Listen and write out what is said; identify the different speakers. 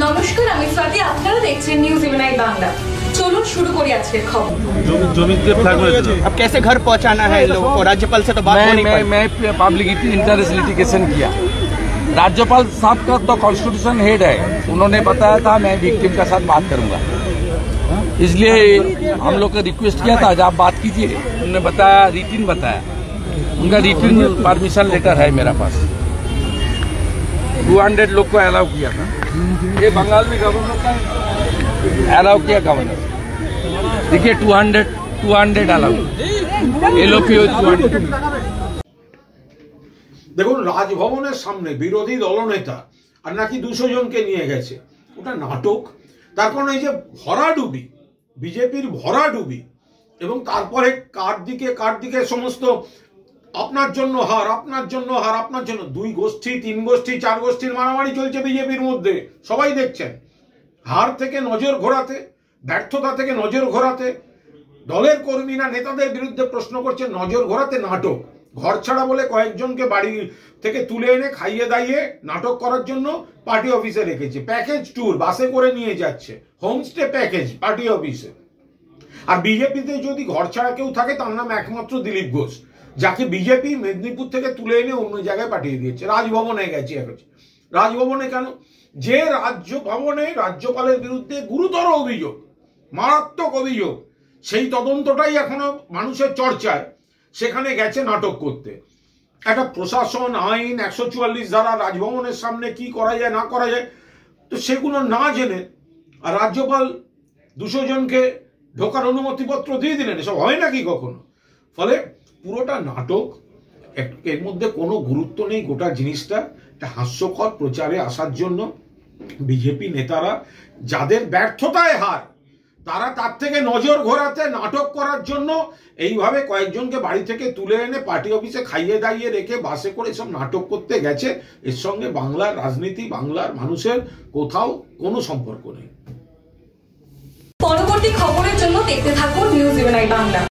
Speaker 1: নমস্কার, আমি স্বাতি। আপনারা দেখছেন নিউজ 11 বাংলা। চলুন শুরু করি আজকের খবর।
Speaker 2: अब कैसे घर पहुंचाना है लोगों को? राज्यपाल से तो बात हो नहीं पाई।
Speaker 3: मैं पब्लिक इंटरेस्ट लिटिगेशन किया। राज्यपाल साहब का तो कॉन्स्टिट्यूशन हेड है, उन्होंने बताया था मैं विक्टिम के साथ बात करूंगा, इसलिए हम लोग को रिक्वेस्ट किया था आप बात कीजिए। उन्होंने बताया, रिटिन बताया, उनका रिटिन परमिशन लेटर है मेरा पास। 200 लोग को अलाउ किया था। ये बंगाल में गवर्नर का अलाउ किया, गवर्नर देखिए 200 अलाउ, ये लोग
Speaker 4: দেখুন, রাজভবনের সামনে বিরোধী দলনেতা আর নাকি 200 জনকে নিয়ে গেছে, ওটা নাটক। তার কারণ এই যে ভরাডুবি, বিজেপির ভরাডুবি, এবং তারপরে কার দিকে সমস্ত আপনার জন্য হার, আপনার জন্য হার, আপনার জন্য 2 গোষ্ঠী 3 গোষ্ঠী 4 গোষ্ঠীর মারামারি চলছে বিজেপির মধ্যে, সবাই দেখছেন। হার থেকে নজর ঘোরাতে, ব্যর্থতা থেকে নজর ঘোরাতে দলের কর্মীরা নেতাদের বিরুদ্ধে প্রশ্ন করছে, নজর ঘোরাতে নাটক। ঘর ছাড়া বলে কয়েকজনকে বাড়ি থেকে তুলে এনে খাইয়ে দাইয়ে নাটক করার জন্য পার্টি অফিসে রেখেছে। প্যাকেজ ট্যুর বাসে করে নিয়ে যাচ্ছে, হোমস্টে প্যাকেজ পার্টি অফিসে। আর বিজেপিতে যদি ঘর ছাড়া কেউ থাকে তার নাম একমাত্র দিলীপ ঘোষ, যাকে বিজেপি মেদিনীপুর থেকে তুলে এনে অন্য জায়গায় পাঠিয়ে দিয়েছে। রাজভবনে গেছে। রাজভবনে কেন? যে রাজভবনে রাজ্যপালের বিরুদ্ধে গুরুতর অভিযোগ, মারাত্মক অভিযোগ, সেই তদন্তটাই এখনো মানুষের চর্চায়, সেখানে গেছে নাটক করতে। একটা প্রশাসন, আইন, 144 ধারা, রাজভবনের সামনে কি করা যায় না করা যায়, তো সেগুলো না জেনে আর রাজ্যপাল 200 জনকে ঢোকার অনুমতিপত্র দিয়ে দিলেন। এসব হয় নাকি কখনো? ফলে পুরোটা নাটক, এর মধ্যে কোনো গুরুত্ব নেই। গোটা জিনিসটা একটা হাস্যকর প্রচারে আসার জন্য বিজেপি নেতারা, যাদের ব্যর্থতায় হার, তারা তার থেকে নজর ঘোরাতে নাটক করার জন্য এইভাবে কয়েকজনকে বাড়ি থেকে তুলে এনে পার্টি অফিসে খাইয়ে দাইয়ে রেখে বাসে করে এসব নাটক করতে গেছে। এর সঙ্গে বাংলার রাজনীতি, বাংলার মানুষের কোথাও কোনো সম্পর্ক নেই।
Speaker 1: পরবর্তী খবরের জন্য দেখতে থাকুন নিউজ 11 বাংলা।